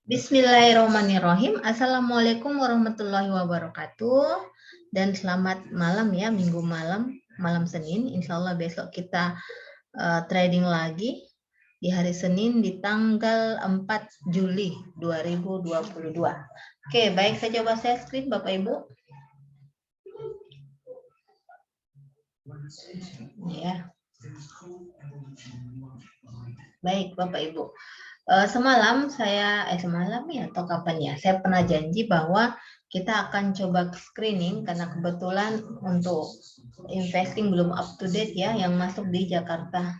Bismillahirrahmanirrahim. Assalamualaikum warahmatullahi wabarakatuh. Dan selamat malam ya, minggu malam Senin. Insya Allah besok kita trading lagi di hari Senin di tanggal 4 Juli 2022. Oke, baik, saya coba share screen Bapak Ibu. Ya. Baik Bapak Ibu. Semalam ya atau kapan ya, saya pernah janji bahwa kita akan coba screening karena kebetulan untuk investing belum up to date ya, yang masuk di Jakarta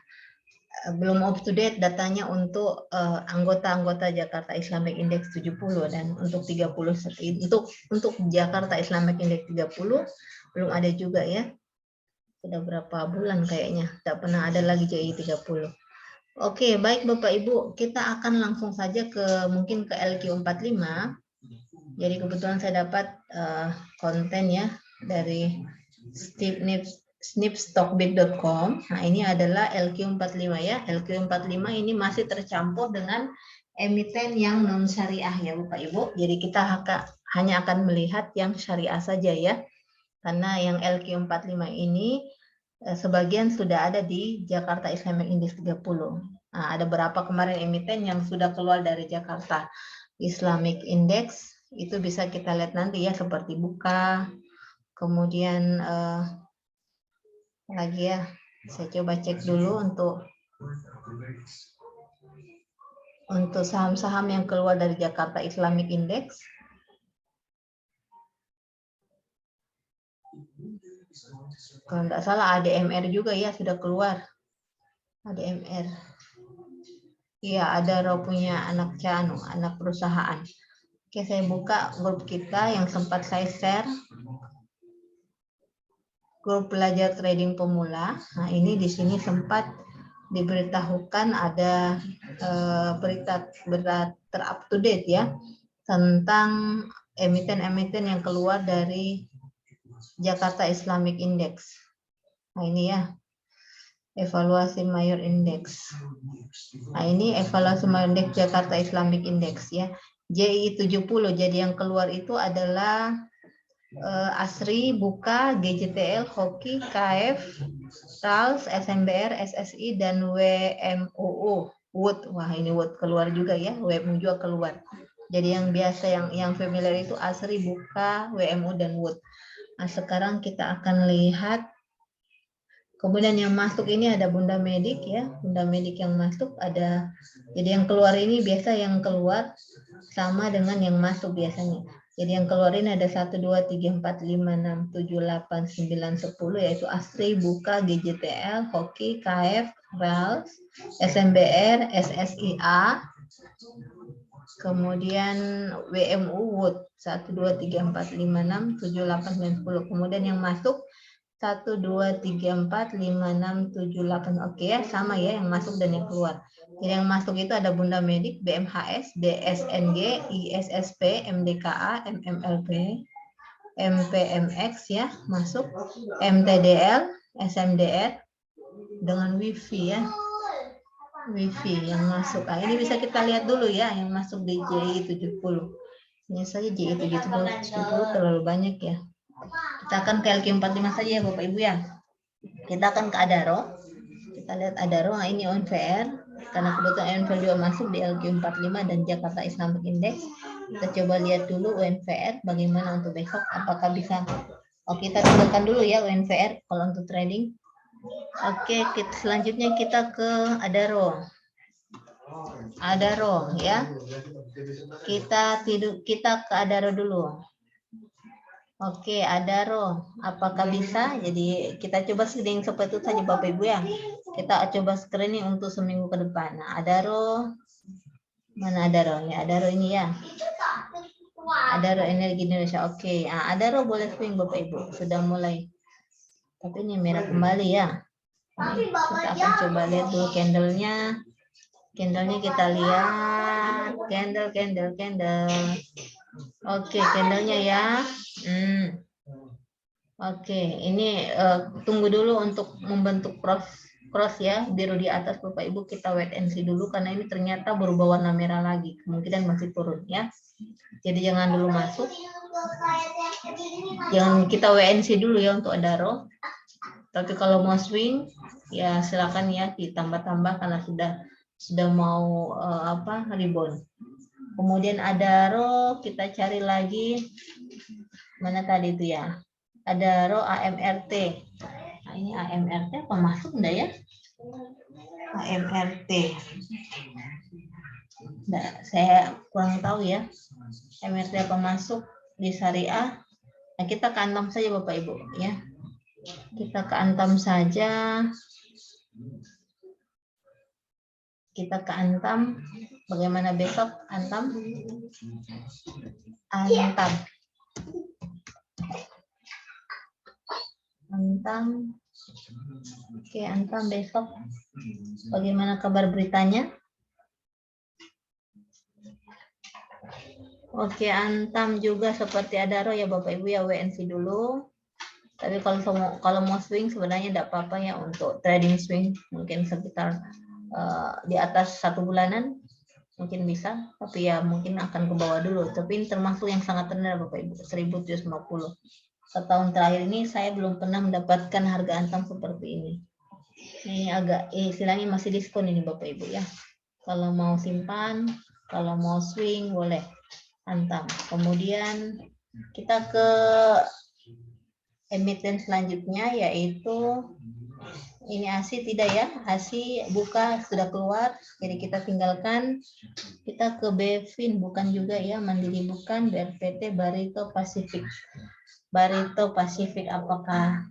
belum up to date datanya untuk anggota-anggota Jakarta Islamic Index 70 dan untuk 30 untuk Jakarta Islamic Index 30 belum ada juga ya. Sudah berapa bulan kayaknya tidak pernah ada lagi JI 30. Oke, baik Bapak Ibu, kita akan langsung saja mungkin ke LQ45. Jadi kebetulan saya dapat konten ya dari snipstockbit.com. Nah, ini adalah LQ45 ya. LQ45 ini masih tercampur dengan emiten yang non syariah ya Bapak Ibu. Jadi kita hanya akan melihat yang syariah saja ya. Karena yang LQ45 ini sebagian sudah ada di Jakarta Islamic Index 30. Nah, ada berapa kemarin emiten yang sudah keluar dari Jakarta Islamic Index, itu bisa kita lihat nanti ya, seperti Buka, kemudian lagi ya, saya coba cek dulu untuk saham-saham yang keluar dari Jakarta Islamic Index. Kalau tidak salah ADMR juga ya sudah keluar. ADMR. Iya, ada punya anak perusahaan. Oke, saya buka grup kita yang sempat saya share. Grup belajar trading pemula. Nah, ini di sini sempat diberitahukan ada berita ter-up to date ya tentang emiten-emiten yang keluar dari Jakarta Islamic Index. Nah, ini ya, evaluasi mayor index. Nah, ini evaluasi mayor index Jakarta Islamic Index ya. JI 70. Jadi yang keluar itu adalah ASRI, Buka, GJTL, Hoki, KF, RALS, SMBR, SSI, dan WMUU. Wood. Wah, ini Wood keluar juga ya. WMU juga keluar. Jadi yang biasa yang familiar itu ASRI, Buka, WMU, dan Wood. Nah, sekarang kita akan lihat. Kemudian yang masuk ini ada Bunda Medik ya. Bunda Medik yang masuk ada. Jadi yang keluar ini biasa yang keluar sama dengan yang masuk biasanya. Jadi yang keluar ini ada 1, 2, 3, 4, 5, 6, 7, 8, 9, 10 yaitu ASRI, Buka, GJTL, Hoki, KF, RALS, SMBR, SSIA, kemudian WMU, Wood, 1, 2, 3, 4, 5, 6, 7, 8, 9, 10. Kemudian yang masuk 1, 2, 3, 4, 5, 6, 7, 8. Oke ya, sama ya yang masuk dan yang keluar. Jadi yang masuk itu ada Bunda Medik, BMHS, DSNG, ISSP, MDKA, MMLP, MPMX ya, masuk, MTDL, SMDR, dengan Wifi ya. Wifi yang masuk. Nah, ini bisa kita lihat dulu ya, yang masuk di JI 70. Ini saja JI 70 terlalu banyak ya. Kita akan ke LQ45 saja ya Bapak Ibu ya. Kita akan ke Adaro. Kita lihat Adaro, nah ini ONVR. Karena kebetulan ONVR juga masuk di LQ45 dan Jakarta Islamic Index. Kita coba lihat dulu ONVR bagaimana untuk besok. Apakah bisa. Oke, kita tinggalkan dulu ya ONVR kalau untuk trading. Oke, selanjutnya kita ke Adaro. Adaro ya. Kita ke Adaro dulu. Oke, Adaro, apakah bisa? Jadi kita coba screening seperti itu saja Bapak Ibu ya. Kita coba screening untuk seminggu ke depan. Nah, Adaro, mana Adaro? Ya, Adaro ini ya. Adaro Energi Indonesia. Oke, nah, Adaro boleh swing Bapak Ibu. Sudah mulai. Tapi ini merah kembali ya. Ini, kita akan coba lihat dulu candlenya. Candlenya kita lihat. Candle. Oke, candlenya ya. Oke, ini tunggu dulu untuk membentuk cross ya, biru di atas Bapak Ibu, kita wait and see dulu karena ini ternyata berubah warna merah lagi, kemungkinan masih turun ya. Jadi jangan dulu masuk, jangan, kita wait and see dulu ya untuk Adaro. Tapi kalau mau swing ya silakan ya ditambah-tambah karena sudah mau rebound. Kemudian Adaro kita cari lagi mana tadi itu ya, Adaro AMRT. Nah, ini AMRT apa masuk enggak ya? AMRT. Nah, saya kurang tahu ya. AMRT apa masuk di syariah? Nah, kita keantam saja Bapak Ibu ya. Kita keantam saja. Kita keantam. Bagaimana besok antam? Antam. Antam. Oke, antam besok. Bagaimana kabar beritanya? Oke, antam juga seperti Adaro ya Bapak Ibu ya, WNC dulu. Tapi kalau mau swing sebenarnya tidak apa-apa ya untuk trading swing, mungkin sekitar di atas 1 bulanan mungkin bisa, tapi ya mungkin akan ke bawah dulu. Tapi ini termasuk yang sangat rendah Bapak Ibu, 1750. Setahun terakhir ini saya belum pernah mendapatkan harga antam seperti ini. Ini agak istilahnya masih diskon ini Bapak Ibu ya. Kalau mau simpan, kalau mau swing boleh antam. Kemudian kita ke emiten selanjutnya yaitu ini ASI tidak ya, ASI buka sudah keluar, jadi kita tinggalkan. Kita ke BFIN bukan juga ya, Mandiri bukan, BRPT, Barito Pasifik. Barito Pasifik apakah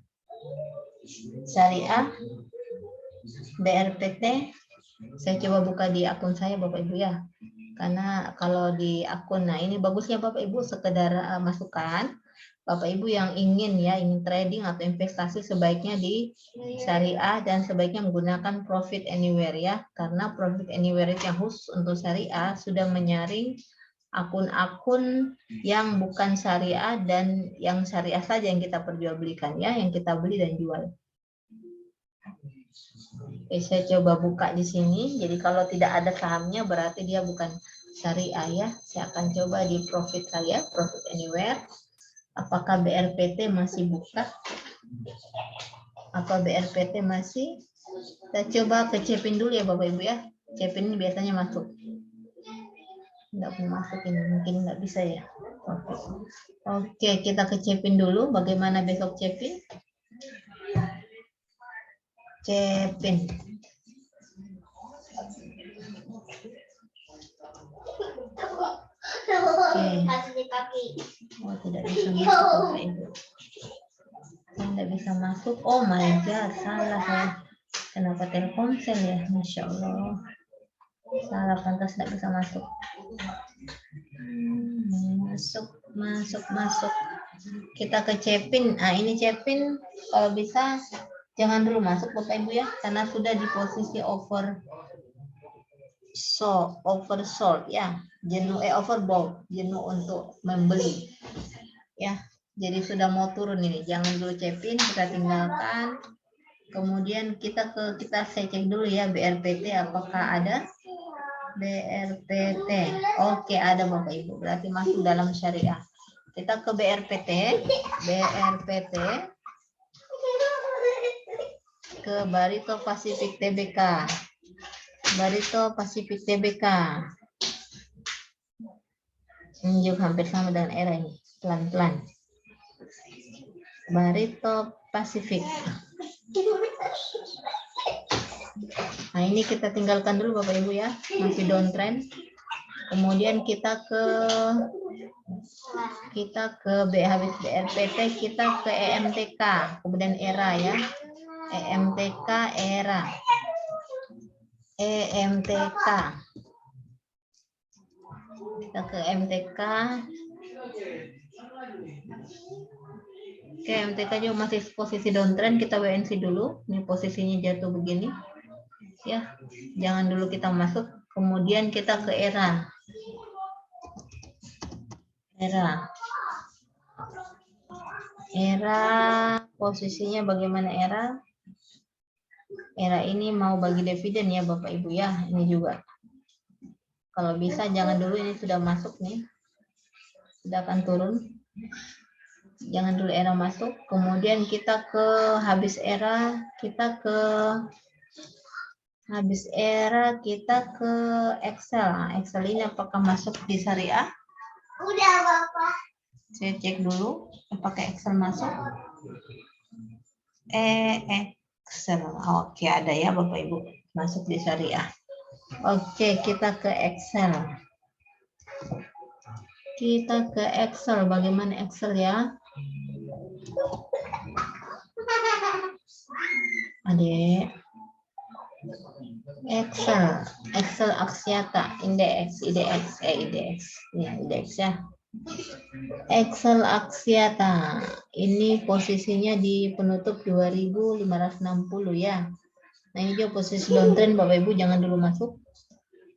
syariah? BRPT saya coba buka di akun saya Bapak Ibu ya. Karena kalau di akun, nah ini bagusnya Bapak Ibu sekedar masukan. Bapak Ibu yang ingin trading atau investasi sebaiknya di syariah dan sebaiknya menggunakan Profit Anywhere ya, karena Profit Anywhere itu yang khusus untuk syariah sudah menyaring akun-akun yang bukan syariah dan yang syariah saja yang kita perjualbelikan ya, yang kita beli dan jual. Oke, saya coba buka di sini. Jadi kalau tidak ada sahamnya berarti dia bukan syariah ya. Saya akan coba di profit saya, Profit Anywhere. Apakah BRPT masih buka? Apa BRPT masih? Kita coba ke Cepin dulu ya Bapak Ibu ya. Cepin ini biasanya masuk. Nggak mau masuk ini, mungkin nggak bisa ya. Oke, kita ke Cepin dulu. Bagaimana besok Cepin? Cepin. Oh, tidak bisa masuk Bapak Ibu. Saya tidak bisa masuk. Oh my God, salah saya. Kenapa Telkomsel ya? Masya Allah. Salah, pantas tidak bisa masuk. Masuk. Kita ke Cepin. Nah, ini Cepin kalau bisa jangan dulu masuk Bapak Ibu ya, karena sudah di posisi oversold ya, overbought, jenuh untuk membeli ya. Jadi sudah mau turun ini, jangan dulu Cepin, kita tinggalkan. Kemudian saya cek dulu ya BRPT apakah ada. BRPT, oke ada Bapak Ibu, berarti masuk dalam syariah. Kita ke BRPT ke Barito Pasifik Tbk. Barito Pasifik Tbk. Ini juga hampir sama dengan era ini, pelan-pelan. Barito Pasifik. Nah ini kita tinggalkan dulu Bapak Ibu ya, masih downtrend. Kemudian kita ke BRPT, kita ke EMTK, kemudian ERA ya. EMTK, ERA. EMTK. Kita ke MTK. Oke, MTK juga masih posisi downtrend, kita WNC dulu. Ini posisinya jatuh begini. Ya, jangan dulu kita masuk. Kemudian kita ke ERA. ERA posisinya bagaimana ERA? Era ini mau bagi dividen ya Bapak Ibu ya. Ini juga. Kalau bisa jangan dulu, ini sudah masuk nih. Sudah akan turun. Jangan dulu era masuk. Kemudian kita ke habis era, kita ke Excel. Nah, Excel ini apakah masuk di syariah? Udah Bapak. Saya cek dulu apakah Excel masuk. Excel. Oke, ada ya Bapak Ibu. Masuk di syariah. Oke, kita ke Excel. Kita ke Excel. Bagaimana Excel ya? Adik. Excel Axiata, IDX. Ya, IDX ya. Excel Axiata. Ini posisinya di penutup 2560 ya. Nah, ini juga posisi downtrend Bapak Ibu, jangan dulu masuk.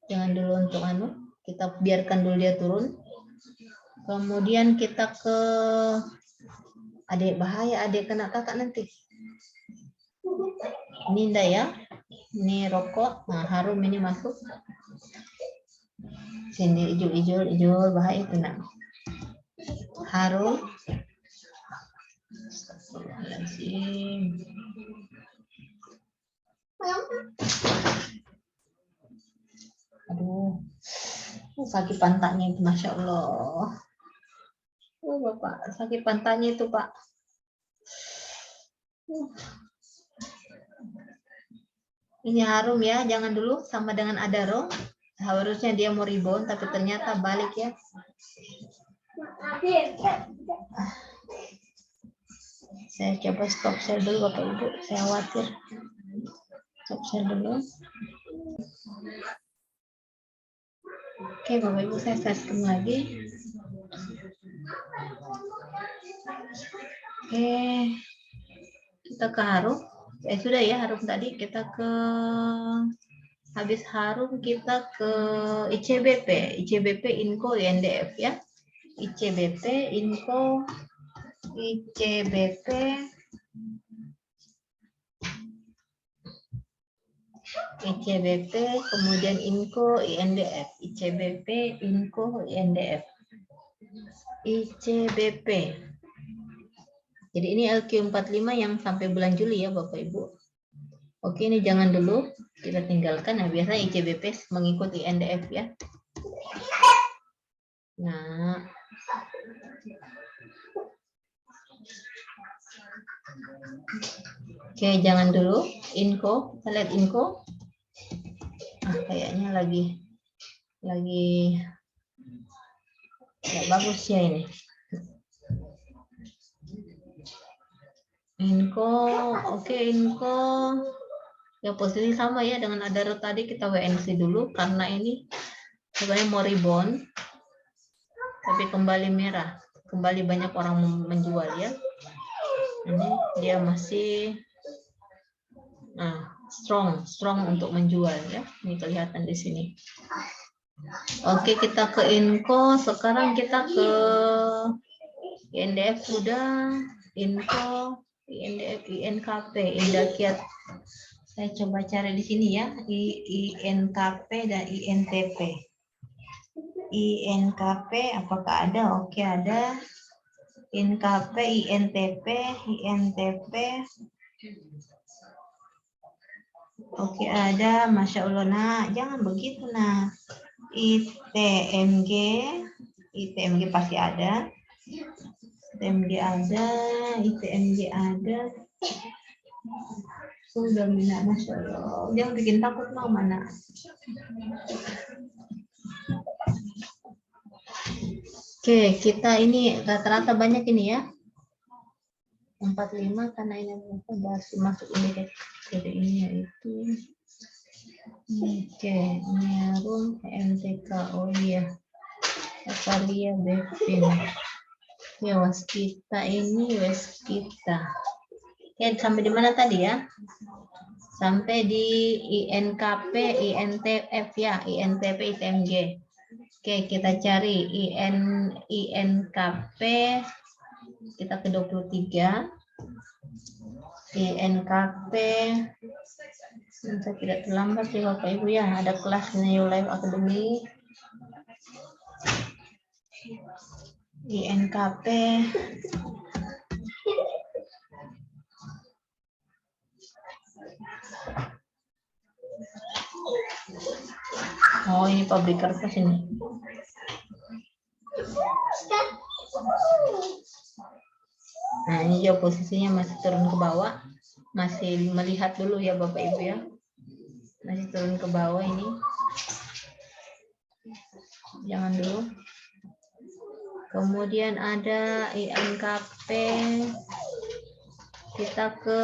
Jangan dulu untuk kita biarkan dulu dia turun. Kemudian kita ke adik, bahaya adik kena kakak nanti. Ini enggak ya. Ini rokok. Nah, harum ini masuk. Sini hijau bahaya kena. Harum. Astagfirullahaladzim. Aduh, sakit pantatnya itu, Masya Allah. Bapak, sakit pantatnya itu, Pak. Ini harum ya, jangan dulu sama dengan Adaro. Harusnya dia mau rebound, tapi ternyata balik ya. Saya coba stop share dulu Bapak Ibu, saya khawatir. Stop share dulu. Oke Bapak Ibu, saya share lagi. Oke, kita ke harum. Sudah ya harum tadi, kita ke habis harum kita ke ICBP Inco INDF ya. ICBP Inco ICBP kemudian Inco INDF. ICBP Inco INDF. ICBP. Jadi ini LQ45 yang sampai bulan Juli ya Bapak Ibu. Oke, ini jangan dulu kita tinggalkan. Nah, biasanya ICBP mengikuti INDF ya. Nah, oke, jangan dulu. Inco, kita lihat Inco. Kayaknya lagi nggak bagus ya ini. Inco, oke Inco. Ya posisi sama ya dengan Adaro tadi, kita WNC dulu karena ini sebenarnya mau rebound. Tapi kembali merah. Kembali banyak orang menjual ya. Ini dia masih strong untuk menjual ya. Ini kelihatan di sini. Oke, kita ke Inco. Sekarang kita ke INDF sudah. Inco, INDF, INKP, Indakiat. Saya coba cari di sini ya. INKP dan INTP. INKP apakah ada? Oke, ada. INKP, INTP. Oke, ada. Masya Allah, nak. Jangan begitu, nak. ITMG pasti ada. ITMG ada. Sudah minat, Masya Allah. Jangan bikin takut, mau mana. Oke, kita ini rata-rata banyak ini ya. 45 karena ini masuk ini jadi ini itu. Oke, ini harum MTK. Oh iya. Avalia Bevin. Ya, Waskita ini Waskita. Oke, sampai di mana tadi ya? Sampai di INKP, INTF ya, INTP, ITMG. Oke, kita cari INKP, kita ke 23. INKP. Saya tidak terlambat ya Bapak Ibu ya, ada kelas New Life Academy. INKP. Oh, ini pabrik kertas ini. Nah, ini juga posisinya masih turun ke bawah. Masih melihat dulu ya Bapak Ibu ya. Masih turun ke bawah ini. Jangan dulu. Kemudian ada INKP. Kita ke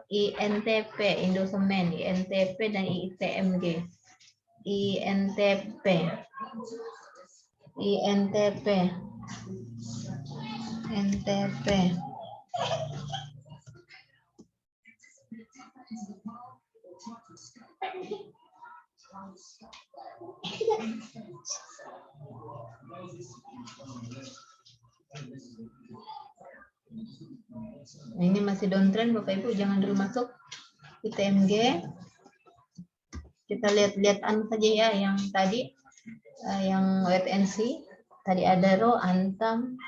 INTP, Indosemen, INTP dan ITMG. INTP. INTP. NTP. Nah, ini masih downtrend Bapak Ibu, jangan dulu masuk. ITMG. Kita lihat-lihat saja ya yang tadi, yang wait and see. Tadi ada row, antam.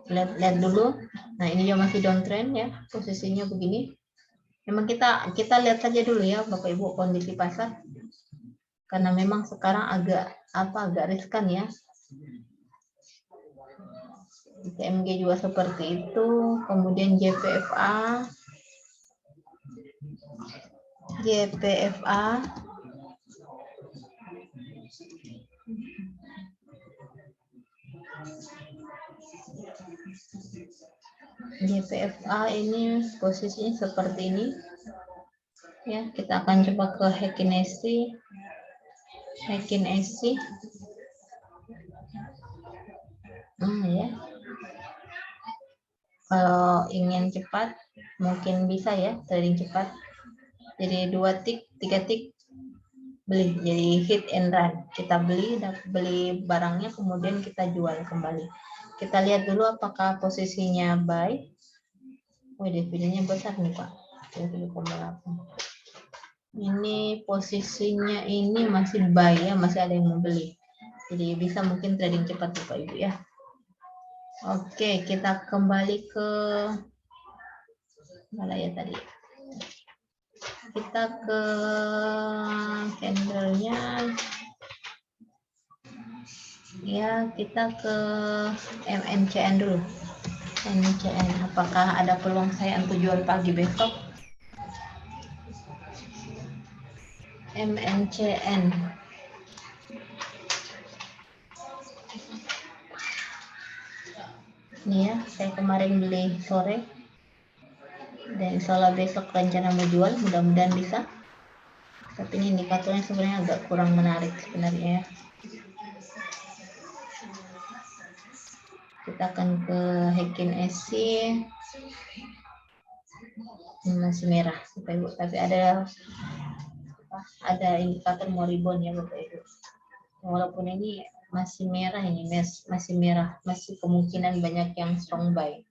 Lihat dulu. Nah, ini juga masih downtrend ya, posisinya begini. Memang kita lihat saja dulu ya Bapak Ibu kondisi pasar. Karena memang sekarang agak riskan ya. ITMG juga seperti itu. Kemudian JPFA. JPFA ini posisinya seperti ini. Ya, kita akan coba ke Hekinesi. Ya. Kalau ingin cepat, mungkin bisa ya trading cepat. Jadi 2 tick, 3 tick beli, jadi hit and run. Kita beli barangnya, kemudian kita jual kembali. Kita lihat dulu apakah posisinya buy. Oh, dividennya besar nih Pak. 7,8. Ini posisinya ini masih buy ya, masih ada yang mau beli. Jadi bisa mungkin trading cepat Bapak Ibu ya. Oke, kita kembali ke mana ya tadi? Kita ke candlenya. Ya, kita ke MNCN dulu. MNCN, apakah ada peluang saya untuk jual pagi besok? MNCN. Ini ya, saya kemarin beli sore. Dan insya Allah besok rencana mau jual, mudah-mudahan bisa. Tapi ini indikatornya sebenarnya agak kurang menarik sebenarnya ya. Kita akan ke Heikin SC. Ini masih merah Bapak Ibu, tapi ada indikator mau rebound ya Bapak Ibu. Walaupun ini masih merah, masih merah, masih kemungkinan banyak yang strong buy.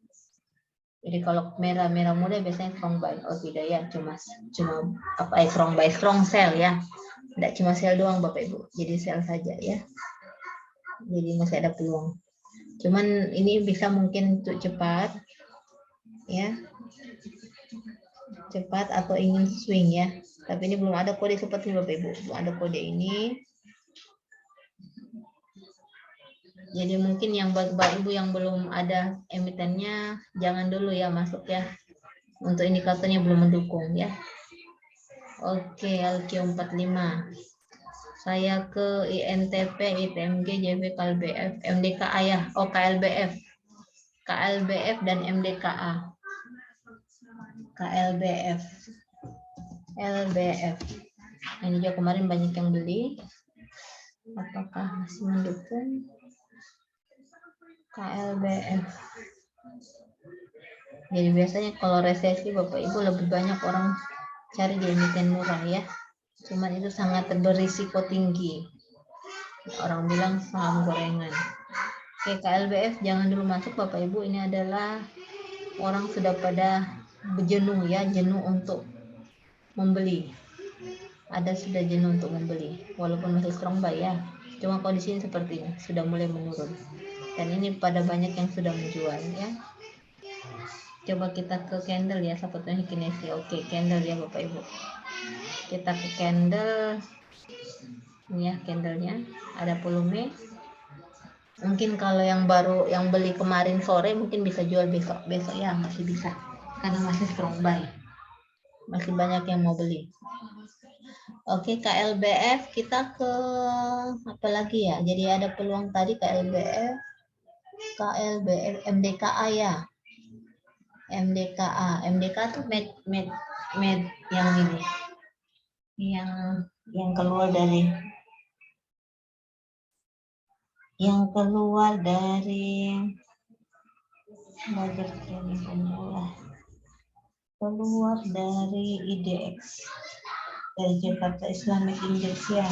Jadi kalau merah muda biasanya strong buy. Oh tidak ya, cuma strong buy, strong sell ya. Tidak cuma sell doang Bapak Ibu, jadi sell saja ya. Jadi masih ada peluang. Cuman ini bisa mungkin untuk cepat ya. Cepat atau ingin swing ya. Tapi ini belum ada kode seperti ini Bapak Ibu. Belum ada kode ini. Jadi mungkin yang Bapak Ibu yang belum ada emitennya jangan dulu ya masuk ya. Untuk indikatornya belum mendukung ya. Oke, LQ45. Saya ke INTP, ITMG, JV, KLBF, MDKA ya. Oh, KLBF dan MDKA. KLBF. LBF. Ini juga kemarin banyak yang beli. Apakah masih mendukung? KLBF. Jadi biasanya kalau resesi Bapak Ibu lebih banyak orang cari di emiten murah ya. Cuman itu sangat berisiko tinggi. Orang bilang saham gorengan. Oke, KLBF jangan dulu masuk Bapak Ibu. Ini adalah orang sudah pada jenuh ya, jenuh untuk membeli. Ada sudah jenuh untuk membeli, walaupun masih strong buy ya. Cuma kondisi ini sepertinya sudah mulai menurun. Dan ini pada banyak yang sudah menjual ya. Coba kita ke candle ya, sepertinya kinesi. Oke, candle ya Bapak Ibu. Kita ke candle. Ini ya candlenya, ada volume. Mungkin kalau yang baru yang beli kemarin sore mungkin bisa jual besok ya, masih bisa karena masih strong buy, masih banyak yang mau beli. Oke, KLBF kita ke apa lagi ya, jadi ada peluang tadi KLBF MDKA ya, MDK tuh med yang ini yang keluar dari belajar training pemula, keluar dari IDX, dari Jakarta Islamic Index ya.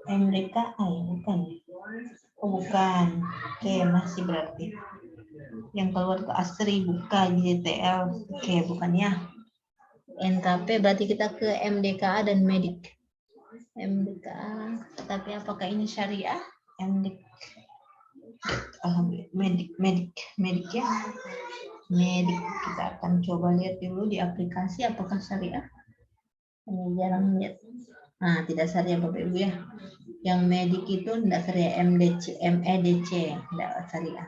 MDKA ya, bukan? Oh bukan. Oke, masih berarti. Yang keluar ke Astri bukan, JTL. Oke, bukan ya. NKP berarti kita ke MDKA dan Medik. MDKA, tapi apakah ini syariah? Medik ya. Medik, kita akan coba lihat dulu di aplikasi apakah syariah. Ini jarang lihat. Nah, tidak syariah Bapak Ibu ya. Yang Medik itu tidak syariah, MEDC tidak syariah.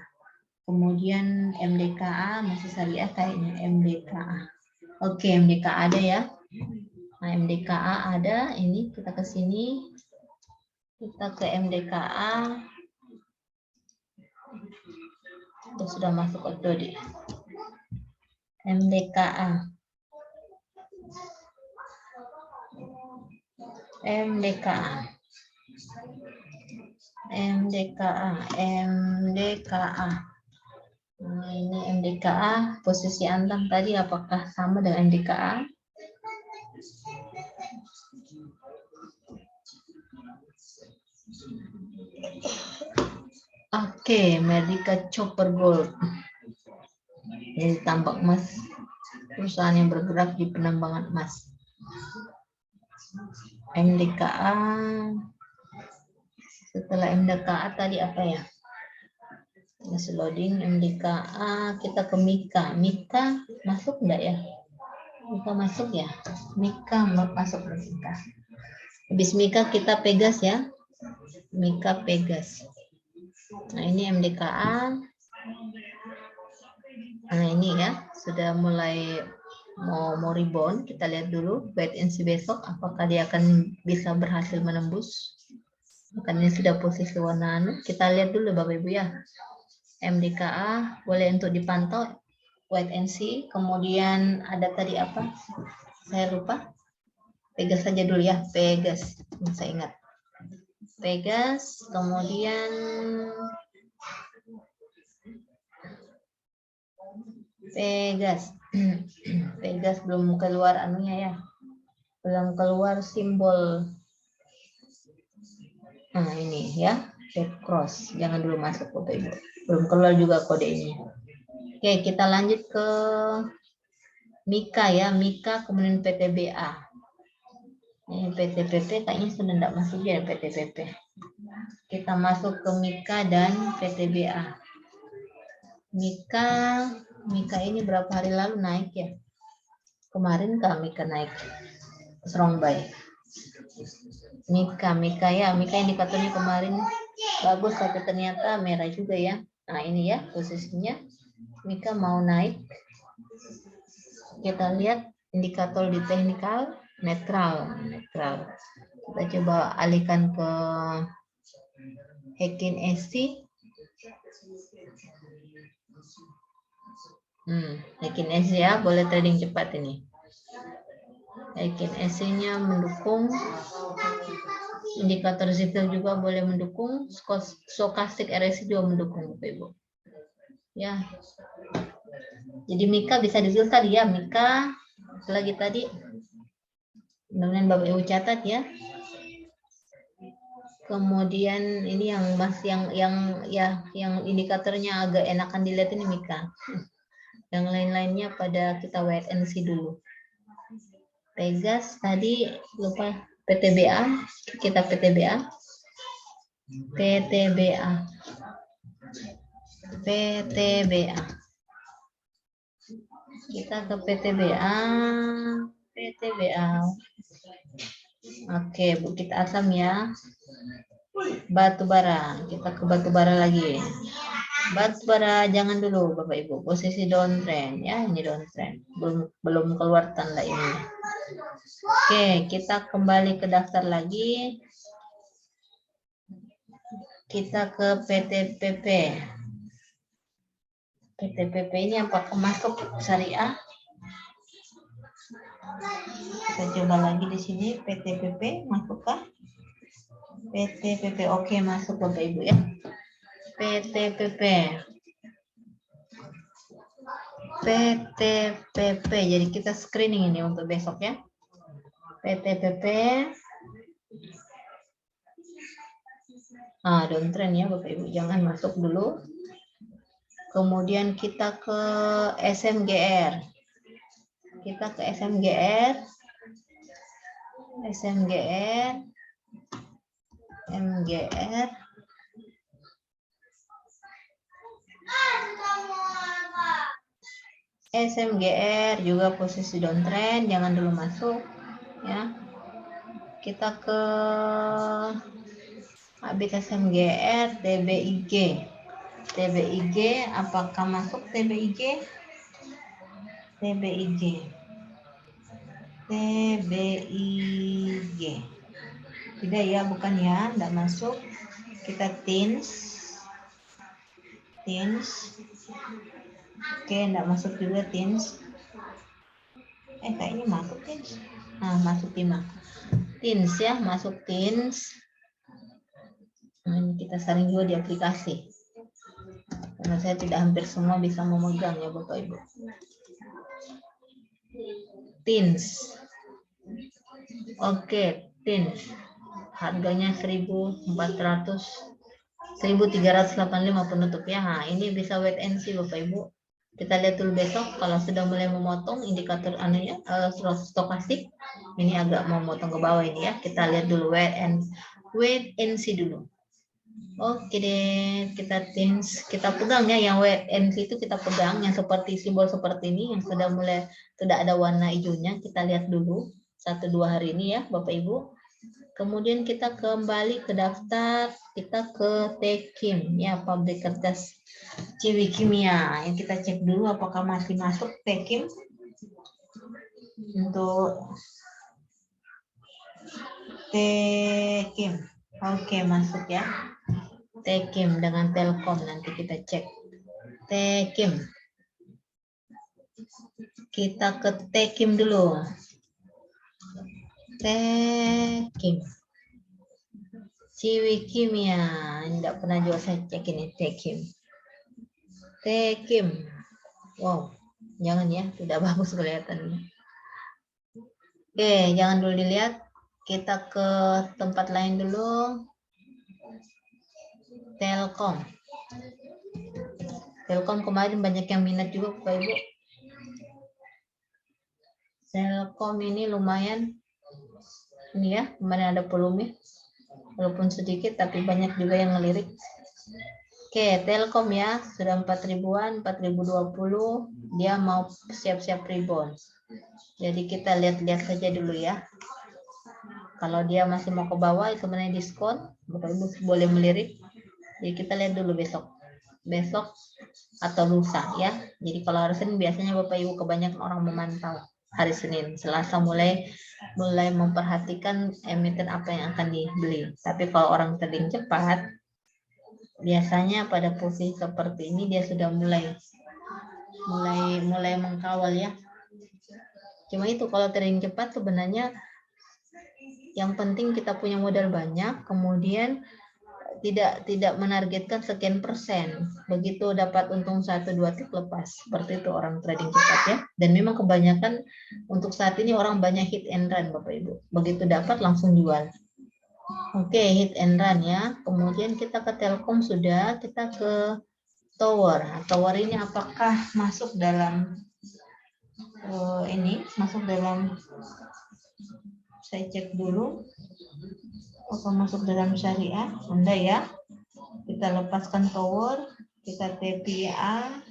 Kemudian MDKA masih syariah kayaknya, MDKA. Oke, MDKA ada ya. Nah, MDKA ada, ini kita ke sini. Kita ke MDKA. Kita sudah masuk ke Dodi. MDKA. Nah, ini MDKA, posisi antang tadi apakah sama dengan MDKA? Oke, Medica Chopper Gold. Ini tambang emas, perusahaan yang bergerak di penambangan emas. MDKA. Setelah MDKA tadi apa ya? Masih loading. MDKA, kita ke Mika. Mika masuk enggak ya? Mika masuk ya? Mika masuk ke Mika. Habis Mika kita Pegas ya. Mika Pegas. Nah, ini MDKA. Nah, ini ya, sudah mulai mau rebound. Kita lihat dulu wait and see besok apakah dia akan bisa berhasil menembus. Karena ini sudah posisi warna anu. Kita lihat dulu Bapak Ibu ya. MDKA boleh untuk dipantau, wait and see. Kemudian ada tadi apa? Saya lupa. Pegas saja dulu ya, Pegas. Saya ingat. Pegas, kemudian Pegas belum keluar anunya ya. Belum keluar simbol. Nah, ini ya, red cross. Jangan dulu masuk Bapak Ibu. Belum keluar juga kode ini. Oke, kita lanjut ke Mika ya, Mika kemudian PTBA. Ini PTPP kayaknya sudah tidak masuk ya PTPP. Kita masuk ke Mika dan PTBA. Mika ini berapa hari lalu naik ya? Kemarin Mika naik strong buy. Mika ya, Mika indikatornya kemarin bagus tapi ternyata merah juga ya. Nah, ini ya posisinya. Mika mau naik. Kita lihat indikator di teknikal netral. Kita coba alihkan ke Heikin SC. Heikin SC ya, boleh trading cepat ini. Heikin SC-nya mendukung. Indikator sitil juga boleh mendukung. Stochastic RSI juga mendukung Bapak Ibu. Ya. Jadi Mika bisa disuruh tadi ya, Mika lagi tadi. Mudah-mudahan Bapak Ibu catat ya. Kemudian ini yang indikatornya agak enakan dilihat ini Mika. Yang lain-lainnya pada kita wait and see dulu. Pegas tadi lupa PTBA, kita PTBA. Kita ke PTBA. Oke, Bukit Asam ya. Batu bara, kita ke batu bara lagi. Batu bara jangan dulu Bapak Ibu, posisi downtrend ya, ini downtrend. Belum keluar tanda ini. Oke, kita kembali ke daftar lagi. Kita ke PTPP. PTPP ini apakah masuk syariah? Kita coba lagi di sini PTPP masukkah? PTPP oke masuk Bapak Ibu ya. PTPP. PTPP. Jadi kita screening ini untuk besok ya. PTPP. Downtrend ya Bapak Ibu, jangan masuk dulu. Kemudian kita ke SMGR. Kita ke SMGR. MGR. SMGR juga posisi downtrend, jangan dulu masuk ya. Kita ke habis SMGR, TBIG. TBIG apakah masuk TBIG? TBIG. Tidak ya, bukan ya, tidak masuk. Kita TINS. Oke, tidak masuk juga TINS. Kayaknya masuk TINS. Masuk TINS ya, masuk TINS. Ini kita sering juga di aplikasi. Karena saya tidak hampir semua bisa memegang ya Bapak Ibu. TINS. Oke, TINS. Harganya 1385 penutup ya. Ini bisa wait and see Bapak Ibu. Kita lihat dulu besok kalau sudah mulai memotong indikator stokastik. Ini agak mau motong ke bawah ini ya. Kita lihat dulu wait and see dulu. Oke deh, kita TINS, kita pegang ya yang wait and see itu kita pegang yang seperti simbol seperti ini yang sudah ada warna hijaunya. Kita lihat dulu 1-2 hari ini ya Bapak Ibu. Kemudian kita kembali ke daftar, kita ke Tekim ya, pabrik kertas Ciwi Kimia. Yang kita cek dulu apakah masih masuk Tekim. Untuk Tekim. Oke, masuk ya. Tekim dengan Telkom nanti kita cek. Tekim. Kita ke Tekim dulu. Tekim. Ciwi Kimia. Tidak pernah juga saya cek ini Tekim. Tekim. Wow, jangan ya, tidak bagus kelihatannya. Oke, jangan dulu dilihat. Kita ke tempat lain dulu. Telkom. Telkom kemarin banyak yang minat juga Bapak Ibu. Telkom ini lumayan. Ini ya, kemarin ada volume. Walaupun sedikit tapi banyak juga yang ngelirik. Oke, Telkom ya, sudah 4.000-an, 4.020. Dia mau siap-siap rebound. Jadi kita lihat-lihat saja dulu ya. Kalau dia masih mau ke bawah, itu sebenarnya diskon. Bapak Ibu boleh melirik. Jadi kita lihat dulu besok atau lusa ya. Jadi kalau hari Senin biasanya Bapak Ibu kebanyakan orang memantau hari Senin. Selasa mulai memperhatikan emiten apa yang akan dibeli. Tapi kalau orang trading cepat, biasanya pada posisi seperti ini dia sudah mulai mengkawal ya. Cuma itu kalau trading cepat sebenarnya yang penting kita punya modal banyak, kemudian tidak menargetkan sekian persen. Begitu dapat untung 1-2 tik lepas. Seperti itu orang trading cepat ya. Dan memang kebanyakan untuk saat ini orang banyak hit and run Bapak Ibu. Begitu dapat langsung jual. Oke, hit and run ya. Kemudian kita ke Telkom sudah, kita ke tower. Nah, tower ini apakah masuk dalam ini? Masuk dalam, saya cek dulu. Apa masuk dalam syariah? Enggak ya. Kita lepaskan tower, kita TPIA,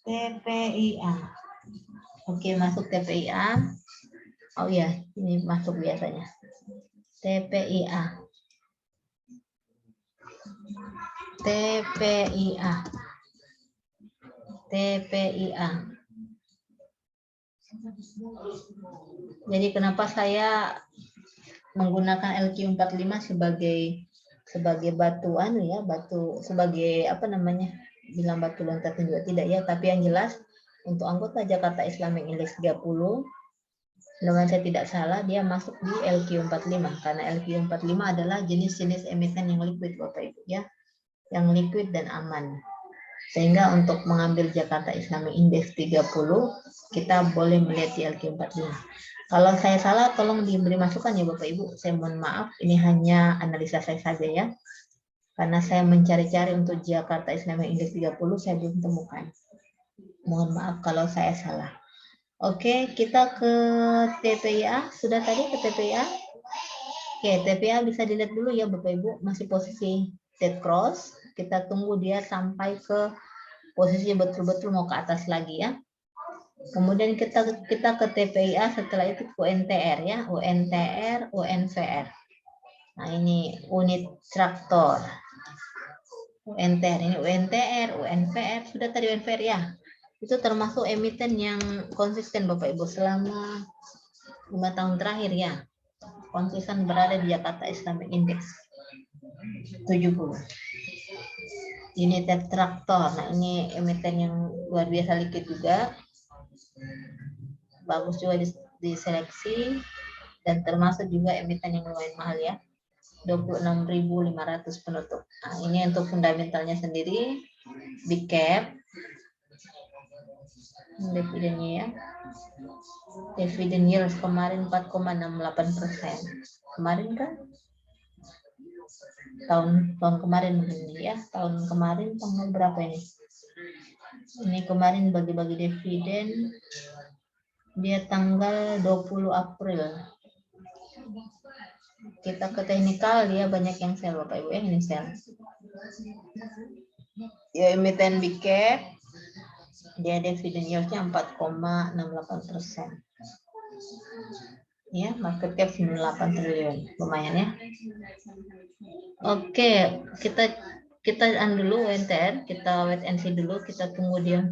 TPIA. Oke, masuk TPIA. Oh ya, ini masuk biasanya. TPIA. TPIA. TPIA. Jadi kenapa saya menggunakan LQ45 sebagai batu ya, batu sebagai apa namanya? Bilang batu loncatan juga tidak ya, tapi yang jelas untuk anggota Jakarta Islamic Index 30, dengan saya tidak salah dia masuk di LQ45 karena LQ45 adalah jenis-jenis emiten yang liquid Bapak Ibu ya, yang liquid dan aman. Sehingga untuk mengambil Jakarta Islamic Index 30 kita boleh melihat di LQ45. Kalau saya salah tolong diberi masukan ya Bapak Ibu. Saya mohon maaf, ini hanya analisa saya saja ya. Karena saya mencari-cari untuk Jakarta Islamic Index 30 saya belum temukan. Mohon maaf kalau saya salah. Oke, kita ke TPIA. Sudah tadi ke TPIA? Oke, TPIA bisa dilihat dulu ya Bapak Ibu, masih posisi dead cross. Kita tunggu dia sampai ke posisi betul-betul mau ke atas lagi ya. Kemudian kita ke TPIA, setelah itu ke UNTR ya, UNTR, UNVR. Nah ini unit traktor. UNTR ini UNTR, UNVR, sudah tadi UNVR ya. Itu termasuk emiten yang konsisten Bapak Ibu selama 5 tahun terakhir ya. Konsisten berada di Jakarta Islamic Index 70. Unit traktor. Nah ini emiten yang luar biasa liquid juga. Bagus juga diseleksi dan termasuk juga emiten yang lumayan mahal ya, 26.500 penutup. Nah, ini untuk fundamentalnya sendiri, big cap, dividennya ya, dividen yield kemarin 4,68%. Kemarin kan tahun kemarin ini ya, tahun kemarin tanggal berapa ini? Ini kemarin bagi-bagi dividen dia tanggal 20 April. Kita ke teknikal dia banyak yang sell Bapak Ibu ya, ini sell. Ya emiten big cap, dia dividen yield-nya 4,68%. Ya, market cap 98 triliun, lumayan ya. Oke, kita dulu UNTR, kita wait and see dulu, kita tunggu dia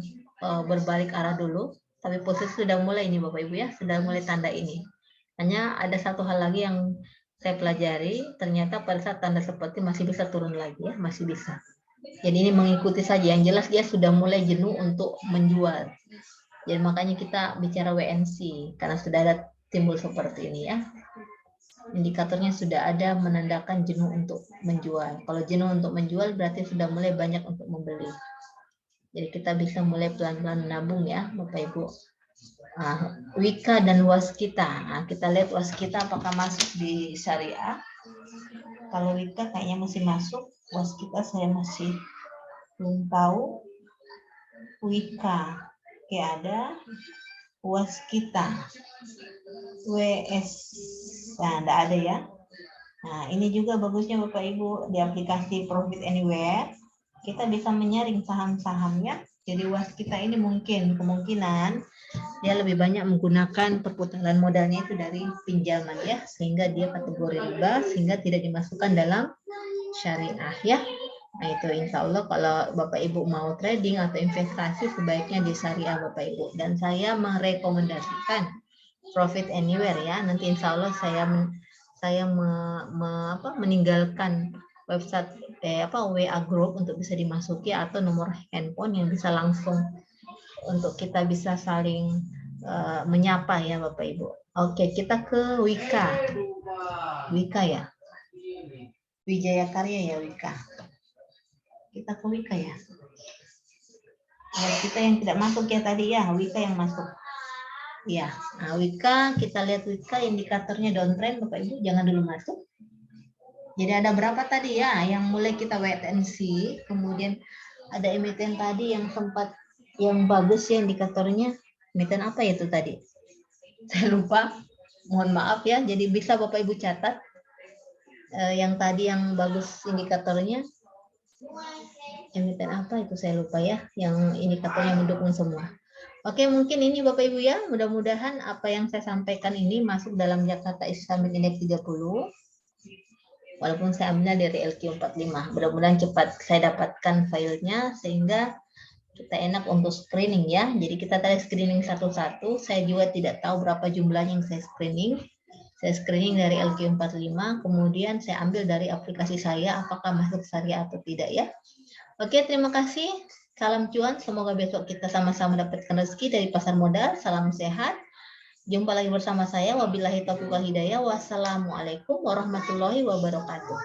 berbalik arah dulu. Tapi posisi sudah mulai ini Bapak Ibu ya, sudah mulai tanda ini. Hanya ada satu hal lagi yang saya pelajari, ternyata pada saat tanda seperti masih bisa turun lagi ya, masih bisa. Jadi ini mengikuti saja, yang jelas dia sudah mulai jenuh untuk menjual. Jadi makanya kita bicara WNC, karena sudah ada timbul seperti ini ya. Indikatornya sudah ada menandakan jenuh untuk menjual. Kalau jenuh untuk menjual berarti sudah mulai banyak untuk membeli. Jadi kita bisa mulai pelan-pelan menabung ya Bapak Ibu. Wika dan Waskita. Nah, kita lihat Waskita apakah masuk di syariah. Kalau Wika kayaknya masih masuk. Waskita saya masih belum tahu. Wika. Oke, ada Waskita. WS. Nah, tidak ada ya. Nah, ini juga bagusnya Bapak Ibu di aplikasi Profit Anywhere. Kita bisa menyaring saham-sahamnya. Jadi Waskita ini kemungkinan dia lebih banyak menggunakan perputaran modalnya itu dari pinjaman ya, sehingga dia kategori riba, sehingga tidak dimasukkan dalam syariah ya. Nah itu insya Allah kalau Bapak Ibu mau trading atau investasi sebaiknya di syariah Bapak Ibu. Dan saya merekomendasikan Profit Anywhere ya. Nanti insya Allah saya meninggalkan website WA Group untuk bisa dimasuki atau nomor handphone yang bisa langsung untuk kita bisa saling menyapa ya Bapak Ibu. Oke, kita ke Wika. Wika ya. Wijaya Karya ya Wika. Kita ke Wika ya. Kita yang tidak masuk ya tadi ya, Wika yang masuk. Ya, nah Wika, kita lihat Wika indikatornya downtrend Bapak Ibu, jangan dulu masuk. Jadi ada berapa tadi ya yang mulai kita wait and see, kemudian ada emiten tadi yang sempat yang bagus ya indikatornya. Emiten apa ya itu tadi? Saya lupa. Mohon maaf ya. Jadi bisa Bapak Ibu catat yang tadi yang bagus indikatornya. Emiten apa itu saya lupa ya, yang indikatornya mendukung semua. Oke, mungkin ini Bapak Ibu ya, mudah-mudahan apa yang saya sampaikan ini masuk dalam Jakarta Islamic Index 30. Walaupun saya ambil dari LQ45. Mudah-mudahan cepat saya dapatkan filenya sehingga kita enak untuk screening ya. Jadi kita tadi screening satu-satu. Saya juga tidak tahu berapa jumlahnya yang saya screening. Saya screening dari LQ45, kemudian saya ambil dari aplikasi saya apakah masuk syariah atau tidak ya. Oke, terima kasih. Salam cuan, semoga besok kita sama-sama dapatkan rezeki dari pasar modal. Salam sehat. Jumpa lagi bersama saya. Wabillahi taufiq wal hidayah. Wassalamualaikum warahmatullahi wabarakatuh.